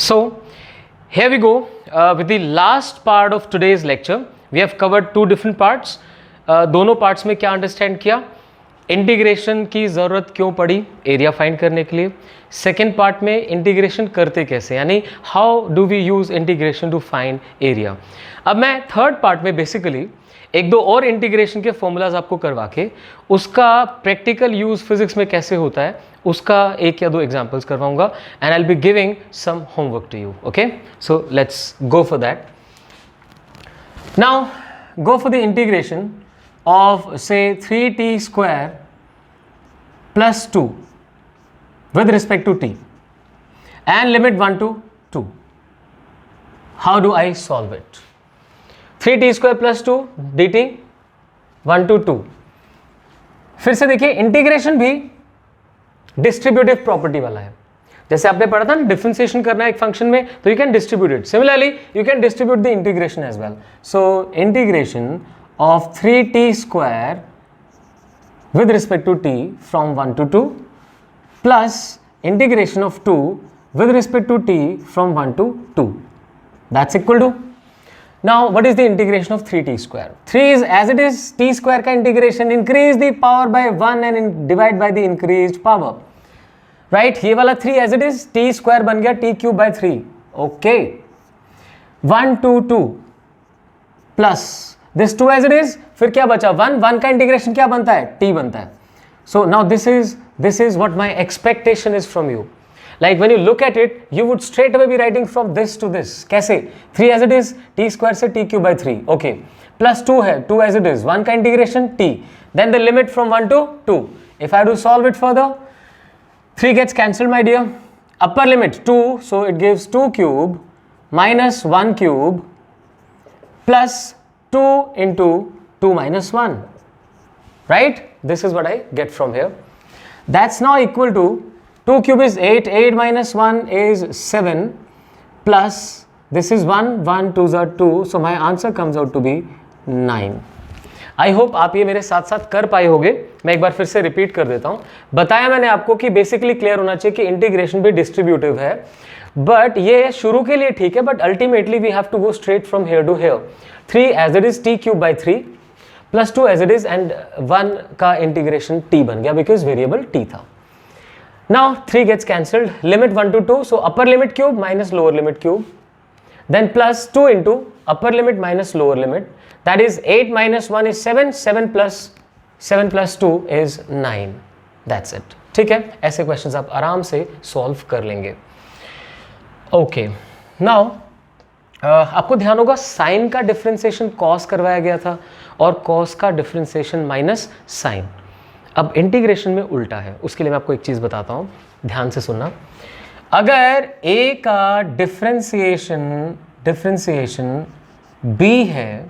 So here we go with the last part of today's lecture. We have covered two different parts. दोनों parts में क्या understand किया, integration की ज़रूरत क्यों पड़ी एरिया फाइंड करने के लिए. सेकेंड पार्ट में इंटीग्रेशन करते कैसे, यानी how do we use integration to find area. अब मैं थर्ड पार्ट में बेसिकली एक दो और इंटीग्रेशन के फॉर्मूलाज आपको करवा के उसका प्रैक्टिकल यूज़ फिजिक्स में कैसे होता है उसका एक या दो एग्जांपल्स करवाऊंगा and I will be giving some homework to you. Okay, so let's go for that. Now go for the integration of say 3t square plus 2 with respect to t and limit 1 to 2. How do I solve it? 3t square plus 2 dt 1 to 2. फिर से देखिए integration भी distributive property वाला है. जैसे आपने पढ़ा था ना, डिफरेंशिएशन करना है एक फंक्शन में तो you can distribute it. Similarly you can distribute the integration as well. So integration of 3t square with respect to t from 1 to 2 plus integration of 2 with respect to t from 1 to 2. That's equal to. Now what is the integration of 3t square. 3 is as it is t square का integration, increase the power by 1 and divide by the increased power. Right, ये वाला 3 as it is t square बन गया t cube by 3. Okay, 1 to 2 plus this 2 as it is, फिर क्या बचा 1. 1 का integration क्या बनता है, t बनता है. So now this is what my expectation is from you. Like when you look at it you would straight away be writing from this to this. कैसे, 3 as it is t square से t cube by 3. Okay, plus 2 है, 2 as it is, 1 का integration t, then the limit from 1 to 2. If I do solve it further, 3 gets cancelled, my dear. Upper limit 2, so it gives 2 cube minus 1 cube plus 2 into 2 minus 1. Right? This is what I get from here. That's now equal to 2 cube is 8, 8 minus 1 is 7 plus this is 1, 1 2s are 2, so my answer comes out to be 9. I hope आप ये मेरे साथ साथ कर पाए होंगे. मैं एक बार फिर से रिपीट कर देता हूं. बताया मैंने आपको कि बेसिकली क्लियर होना चाहिए कि इंटीग्रेशन भी डिस्ट्रीब्यूटिव है, बट ये शुरू के लिए ठीक है, but ultimately we have to go straight from here to here. 3 as it is t cube by 3 plus 2 as it is and 1 का इंटीग्रेशन t बन गया बिकॉज वेरिएबल t था. Now 3 gets cancelled, limit 1 to 2, so upper limit cube minus lower limit cube, then plus 2 into upper limit minus lower limit, that is 8 minus 1 is 7, 7 plus 2 is 9. That's it. ठीक है, ऐसे questions आप आराम से solve कर लेंगे. Okay, now आपको ध्यान होगा साइन का डिफरेंशिएशन कॉस करवाया गया था और कॉस का डिफरेंशिएशन माइनस साइन. अब इंटीग्रेशन में उल्टा है. उसके लिए मैं आपको एक चीज बताता हूं, ध्यान से सुनना. अगर a का डिफरेंशिएशन b है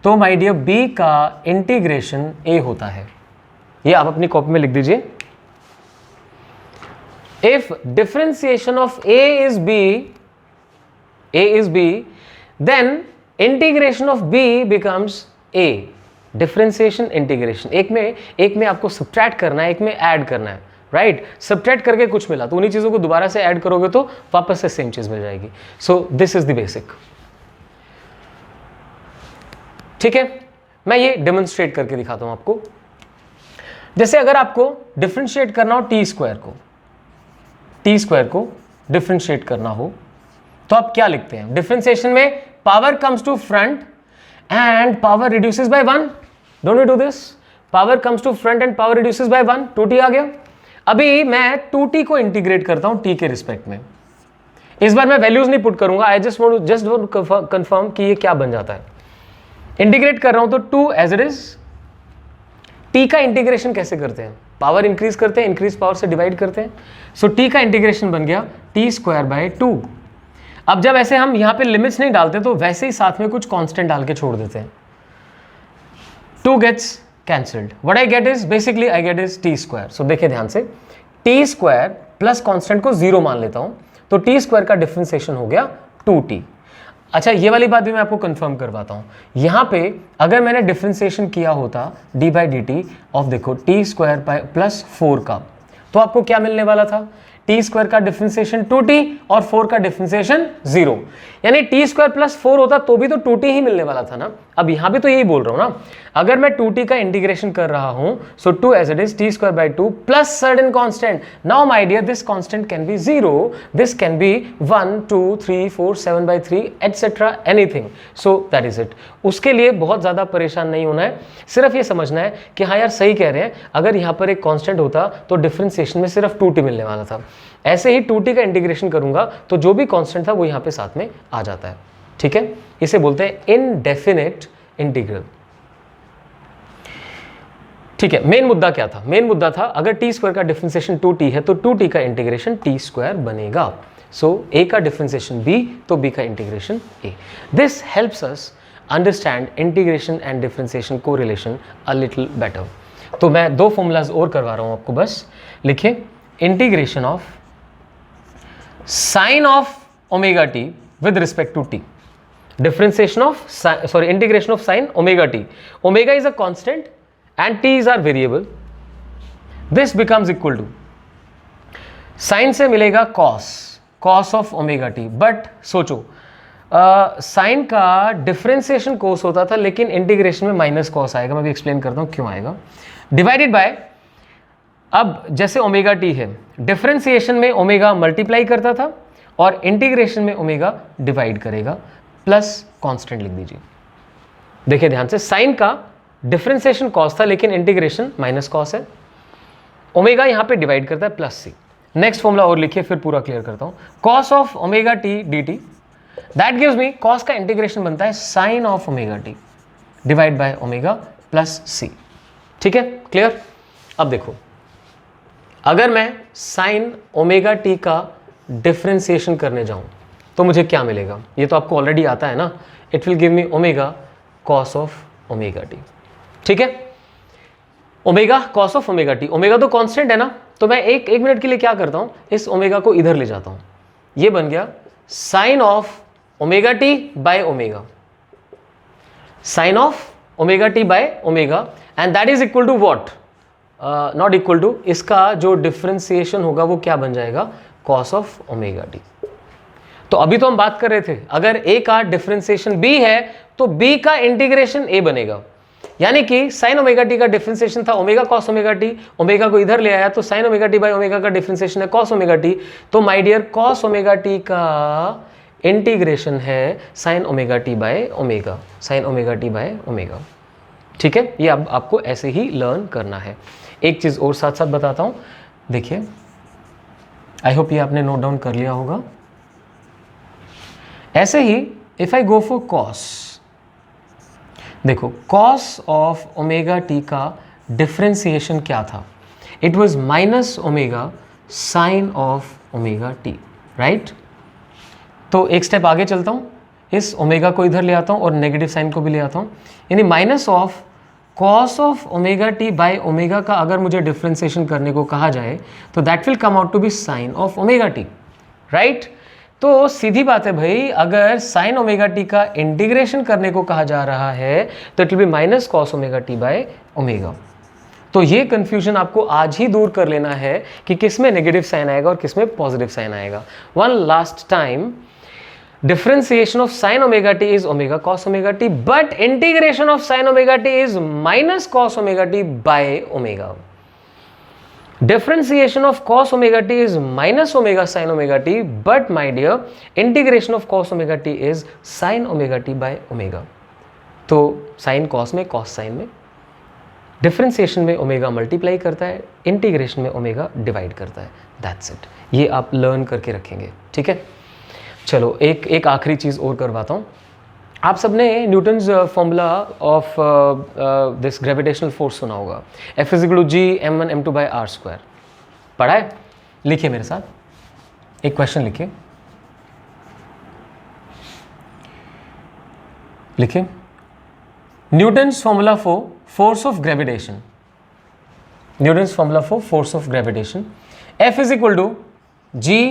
तो माय डियर b का इंटीग्रेशन a होता है. ये आप अपनी कॉपी में लिख दीजिए. If differentiation of a is b then integration of b becomes a. Differentiation integration, एक में आपको सब्ट्रैक्ट करना है, एक में ऐड करना है. राइट, सब्ट्रैक्ट करके कुछ मिला तो उन्हीं चीजों को दोबारा से ऐड करोगे तो वापस से सेम चीज मिल जाएगी. So this is the basic. ठीक है, मैं ये डेमोन्स्ट्रेट करके दिखाता हूं आपको. जैसे अगर आपको डिफरेंशिएट करना हो टी स्क्वायर को डिफरेंशिएट करना हो तो आप क्या लिखते हैं. डिफरेंशिएशन में power comes to front and power reduces by 1. Don't we do this. Power comes to front and power reduces by 1. 2t आ गया. अभी मैं 2t को इंटीग्रेट करता हूं t के रिस्पेक्ट में. इस बार मैं वैल्यूज नहीं पुट करूंगा, I just want to confirm कि ये क्या बन जाता है. इंटीग्रेट कर रहा हूं तो 2 एज इट इज. t का इंटीग्रेशन कैसे करते हैं, पावर इंक्रीज करते हैं, इंक्रीज पावर से डिवाइड करते हैं. सो t का इंटीग्रेशन बन गया t स्क्वायर बाय 2. अब जब ऐसे हम यहां पे लिमिट्स नहीं डालते तो वैसे ही साथ में कुछ कांस्टेंट डाल के छोड़ देते हैं. 2 gets cancelled. What I get is basically I get is t square. So देखिए ध्यान से, टी स्क्वायर प्लस कांस्टेंट को 0 मान लेता हूं तो टी स्क्वायर का डिफरेंशिएशन हो गया 2t. अच्छा, ये वाली बात भी मैं आपको कंफर्म करवाता हूं. यहां पे अगर मैंने डिफरेंशिएशन किया होता d by D T of देखो टी स्क्वायर प्लस 4 का, तो आपको क्या मिलने वाला था. टी स्क्वायर का डिफरेंशिएशन 2t और 4 का डिफरेंशिएशन 0, यानी टी स्क्वायर प्लस 4 होता तो भी तो 2t ही मिलने वाला था ना। अब यहां भी तो यही बोल रहा हूं ना, अगर मैं 2t का इंटीग्रेशन कर रहा हूं, so 2 as it is t square by 2 plus certain constant. Now my dear, this constant can be 0, this can be 1 2 3 4 7 by 3 etcetera anything, so that is it. उसके लिए बहुत ज्यादा परेशान नहीं होना है, सिर्फ ये समझना है कि हाँ यार सही कह रहे हैं, अगर यहाँ पर एक कांस्टेंट होता तो डिफरेंशिएशन में सिर्फ 2t मिलने वाला था। ऐसे ही 2t का इंटीग्रेशन करूंगा तो जो भी कांस्टेंट था वो यहाँ पे साथ में आ जाता है, ठीक है। इसे बोलते हैं इनडेफिनेट इंटीग्रल, ठीक है। मेन मुद्दा क्या था? मेन मुद्दा था अगर टी स्क्वायर का डिफरेंशिएशन 2t है तो 2t का इंटीग्रेशन टी स्क्वायर बनेगा। सो a का डिफरेंशिएशन b तो b का integration a। This helps us understand integration and differentiation correlation a little better. तो मैं दो फॉर्मूलाज और करवा रहा हूं आपको, बस लिखिए integration of sine of omega t with respect to t, differentiation of integration of sin omega t. Omega is a constant and t is our variable. This becomes equal to sin से मिलेगा cos of omega t. But सोचो sign का differentiation cos होता था, लेकिन integration में minus cos आएगा। मैं भी एक्सप्लेन करता हूं क्यों आएगा। डिवाइडेड बाय, अब जैसे ओमेगा टी है, डिफरेंशिएशन में ओमेगा मल्टीप्लाई करता था और इंटीग्रेशन में ओमेगा डिवाइड करेगा, प्लस कांस्टेंट लिख दीजिए। देखिए ध्यान से, साइन का डिफरेंशिएशन कॉस था लेकिन इंटीग्रेशन माइनस कॉस है, ओमेगा यहां पे डिवाइड करता है प्लस सी। नेक्स्ट फॉर्मूला और लिखिए, फिर पूरा क्लियर करता हूं। Cos of omega t d t, that gives me, cos का इंटीग्रेशन बनता है sine of omega t divide by omega plus c, ठीक है, क्लियर। अब देखो, अगर मैं साइन ओमेगा टी का डिफरेंशिएशन करने जाऊं तो मुझे क्या मिलेगा? ये तो आपको ऑलरेडी आता है ना, it will give me omega cos of omega T, ठीक है। Omega cos of omega t, omega तो कांस्टेंट है ना, तो मैं एक मिनट के लिए क्या करता हूं, इस ओमेगा को इधर ले जाता हूं, ये बन गया sine of omega t by omega, sine of omega t by omega, and that is equal to what, not equal to, इसका जो डिफरेंशिएशन होगा वो क्या बन जाएगा, कॉस ऑफ ओमेगा टी। तो अभी तो हम बात कर रहे थे अगर a का डिफरेंशिएशन b है तो b का इंटीग्रेशन a बनेगा, यानी कि साइन ओमेगा टी का डिफरेंशिएशन था omega cos omega t, omega को इधर ले आया तो sine omega t by omega का डिफरेंशिएशन है कॉस ओमेगा टी, तो my dear cos omega t का इंटीग्रेशन है sine omega t by omega, sine omega t by omega, ठीक है। ये अब आपको ऐसे ही लर्न करना है। एक चीज और साथ साथ बताता हूं, देखिए, आई होप ये आपने नोट डाउन कर लिया होगा। ऐसे ही if I go for cos, देखो कॉस ऑफ ओमेगा टी का डिफरेंशिएशन क्या था, it was minus omega sine of omega t, right. तो एक स्टेप आगे चलता हूं, इस ओमेगा को इधर ले आता हूं और नेगेटिव साइन को भी ले आता हूं, यानी minus of cos of omega t by omega का अगर मुझे डिफरेंशिएशन करने को कहा जाए तो that will come out to be sine of omega t, right. तो सीधी बात है भाई, अगर साइन ओमेगा टी का इंटीग्रेशन करने को कहा जा रहा है तो it will be minus cos omega t by omega. तो ये कंफ्यूजन आपको आज ही दूर कर लेना है कि किस में नेगेटिव साइन आएगा और किस में पॉजिटिव साइन आएगा। One last time, differentiation of sin omega t is omega cos omega t, but integration of sin omega t is minus cos omega t by omega. Differentiation of cos omega t is minus omega sin omega t, but my dear, integration of cos omega t is sin omega t by omega. तो sin cos में cos sin में, differentiation में omega multiply करता है, integration में omega divide करता है, that's it. ये आप learn करके रखेंगे, ठीक है। चलो एक आखिरी चीज़ और करवाता हूँ। आप सबने Newton's formula of this gravitational force सुना होगा, F is equal to G m1 m2 by r square, पढ़ा है? लिखिए मेरे साथ, एक क्वेश्चन लिखिए, लिखिए Newton's formula for force of gravitation, Newton's formula for force of gravitation, F is equal to G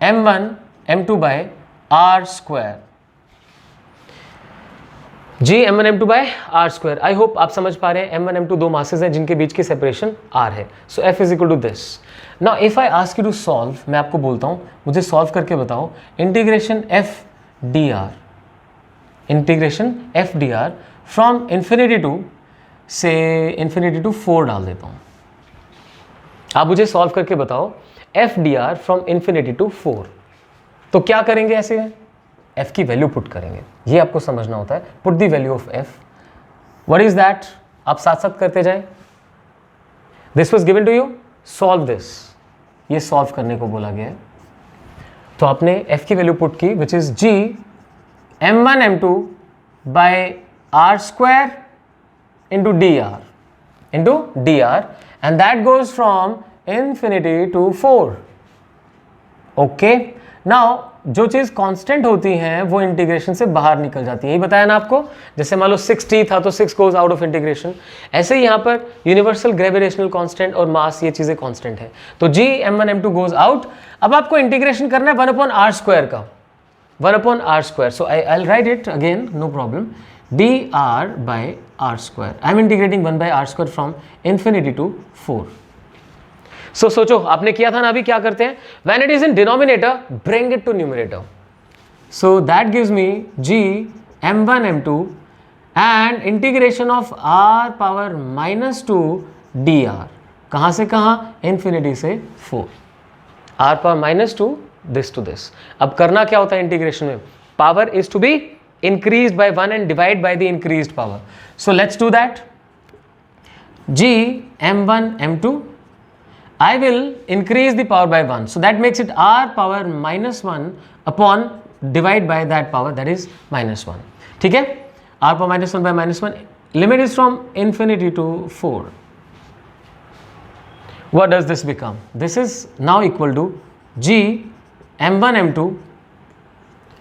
m1 m2 by r square, G m1 m2 by r square. I hope आप समझ पा रहे हैं, m1 m2 दो masses हैं जिनके बीच की separation r है, so F is equal to this. Now if I ask you to solve, मैं आपको बोलता हूं मुझे सॉल्व करके बताओ integration F d r, integration F d r from infinity to से इंफिनिटी टू 4 डाल देता हूं। आप मुझे सॉल्व करके बताओ F d r from infinity to 4। तो क्या करेंगे, ऐसे एफ की वैल्यू पुट करेंगे, ये आपको समझना होता है। Put the value of F, what is that, आप साथ साथ करते जाए। This was given to you, solve this, ये सॉल्व करने को बोला गया है। तो आपने एफ की वैल्यू पुट की which is G m1 m2 by r square into d r and that goes from infinity to 4. Okay, now जो चीज कांस्टेंट होती है वो इंटीग्रेशन से बाहर निकल जाती है, यही बताया ना आपको। जैसे मान लो 6t था तो 6 गोज आउट ऑफ इंटीग्रेशन, ऐसे ही यहां पर यूनिवर्सल ग्रेविटेशनल कांस्टेंट और मास, ये चीजें कांस्टेंट है। तो g m1 m2 goes out. अब आपको इंटीग्रेशन करना है 1/r स्क्वायर का, 1/r square. So I will write it again, no problem, dr by r square. I am integrating 1/r square from infinity to 4. So सोचो, आपने किया था ना, अभी क्या करते हैं, when it is in denominator bring it to numerator. So that gives me g m1 m2 and integration of r power minus 2 dr, कहाँ से कहाँ, infinity से 4, r power minus 2 this to this। अब करना क्या होता है इंटीग्रेशन में, power is to be increased by 1 and divide by the increased power. So let's do that. G m1 m2, I will increase the power by 1, so that makes it r power minus 1 upon divide by that power, that is minus 1. ठीक है, r power minus 1 by minus 1, limit is from infinity to 4. What does this become? This is now equal to g m1 m2,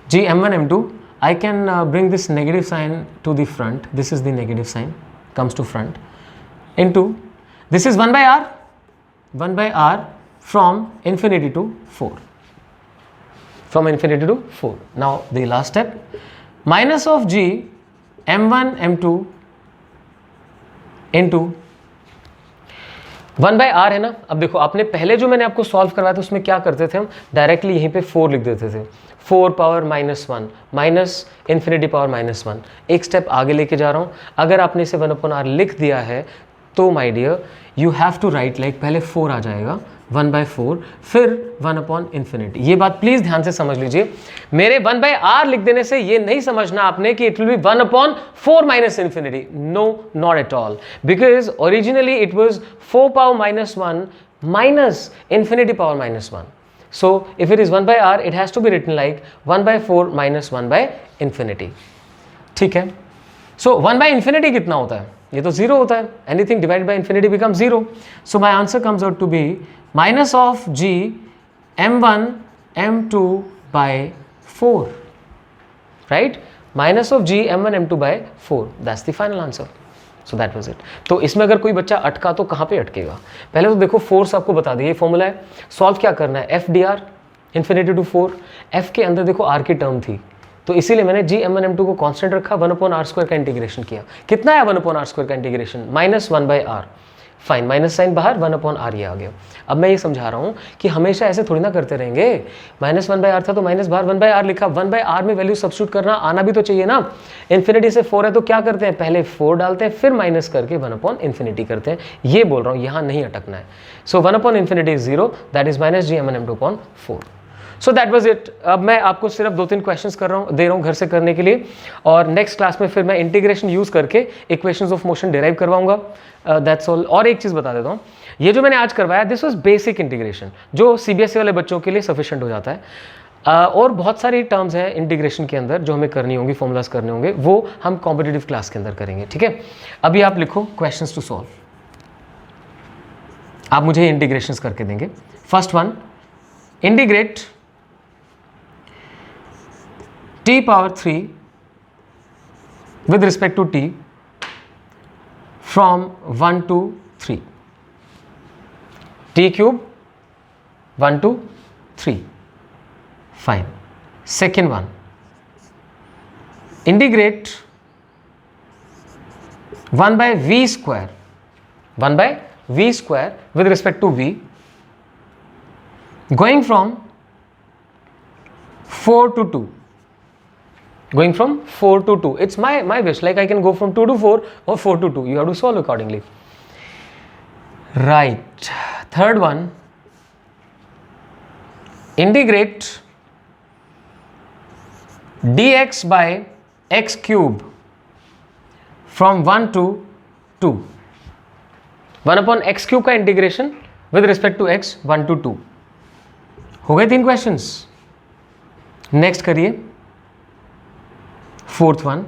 g m1 m2, I can bring this negative sign to the front, this is the negative sign, comes to front, into, this is 1 by r from infinity to 4, from infinity to 4. Now the last step, minus of g m1 m2 into 1/r है ना। अब देखो, आपने पहले जो मैंने आपको solve करवाया था उसमें क्या करते थे, हम डायरेक्टली यहीं पे 4 लिख देते थे, 4 पावर -1 माइनस इन्फिनिटी पावर -1। एक स्टेप आगे लेके जा रहा हूँ, अगर आपने इसे 1/r लिख दिया है तो my dear you have to write like, पहले 4 आ जाएगा 1/4, फिर 1/∞। ये बात प्लीज ध्यान से समझ लीजिए, मेरे 1/r लिख देने से ये नहीं समझना आपने कि it will be 1/4 minus infinity, no not at all, because originally it was 4 power -1 minus infinity power -1। So if it is 1/r, it has to be written like 1/4 minus 1/∞। ठीक है, so 1/∞ कितना होता है, ये तो 0 होता है, anything divided by infinity becomes 0। So my answer comes out to be minus of g m1 m2 by 4, right? Minus of g m1 m2 by 4, that's the final answer। So that was it। तो इसमें अगर कोई बच्चा अटका तो कहाँ पे अटकेगा, पहले तो देखो फोर्स आपको बता दिया, ये फॉर्मूला है, सॉल्व क्या करना है, F d r infinity to 4, F के अंदर देखो आर की टर्म थी, तो इसीलिए मैंने जी m1 m2 को कांस्टेंट रखा, 1/r स्क्वायर का इंटीग्रेशन किया। कितना है 1/r स्क्वायर का integration, -1/r, fine, minus sign बाहर, 1/r ये आ गया। अब मैं ये समझा रहा हूँ कि हमेशा ऐसे थोड़ी ना करते रहेंगे, -1/r था तो माइनस बाहर 1/r लिखा, 1/r में वैल्यू सब्स्टिट्यूट करना आना भी तो चाहिए ना। इन्फिनिटी से 4 है तो क्या करते हैं, पहले 4 डालते हैं, फिर माइनस करके 1/∞ करते हैं, ये बोल रहा हूँ, यहाँ नहीं अटकना है। सो 1/∞ is 0, that is minus g m1 m2 upon 4। So that was it. अब मैं आपको सिर्फ 2-3 क्वेश्चंस दे रहा हूँ घर से करने के लिए, और नेक्स्ट क्लास में फिर मैं इंटीग्रेशन यूज करके इक्वेशंस ऑफ मोशन डिराइव करवाऊंगा, दैट्स ऑल। और एक चीज़ बता देता हूँ, ये जो मैंने आज करवाया दिस वाज बेसिक इंटीग्रेशन, जो CBSE वाले बच्चों के लिए सफिशिएंट हो जाता है। और बहुत सारी टर्म्स हैं इंटीग्रेशन के अंदर जो हमें करनी होंगी, फॉर्मूलाज करने होंगे, वो हम कॉम्पिटिटिव क्लास के अंदर करेंगे, ठीक है। अभी आप लिखो क्वेश्चंस टू सॉल्व, आप मुझे इंटीग्रेशंस करके देंगे। First one, integrate t power 3 with respect to t from 1 to 3, t cube 1 to 3, fine। Second one, integrate 1 by v square with respect to v Going from 4 to 2. Going from 4 to 2. It's my wish. Like I can go from 2 to 4 or 4 to 2. You have to solve accordingly. Right. Third one. Integrate dx by x cube from 1 to 2. 1 upon x cube का integration with respect to x 1 to 2. हो गए 3 questions. Next करिए fourth one.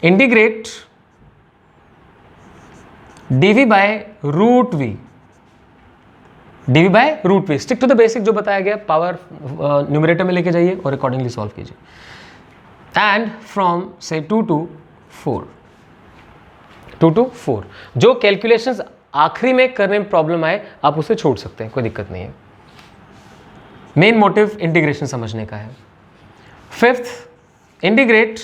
Integrate dv by root v. dv by root v. Stick to the basic जो बताया गया. Power numerator में लेके जाइए और अकॉर्डिंगली सॉल्व कीजिए. एंड फ्रॉम से 2 to 4. 2 to 4. जो कैलकुलेशंस आखिरी में करने में प्रॉब्लम आए आप उसे छोड़ सकते हैं, कोई दिक्कत नहीं है. मेन मोटिव इंटीग्रेशन समझने का है. Fifth, integrate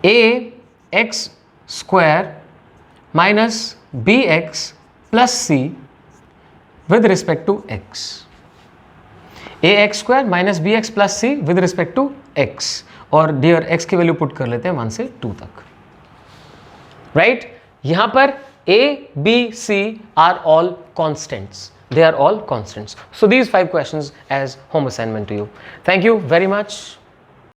a x square minus b x plus c with respect to x. A x square minus b x plus c with respect to x. और डियर एक्स की value put कर लेते हैं 1 से 2 तक. राइट. यहां पर a, b, c are all constants. They are all constants. So these 5 questions as home assignment to you. Thank you very much.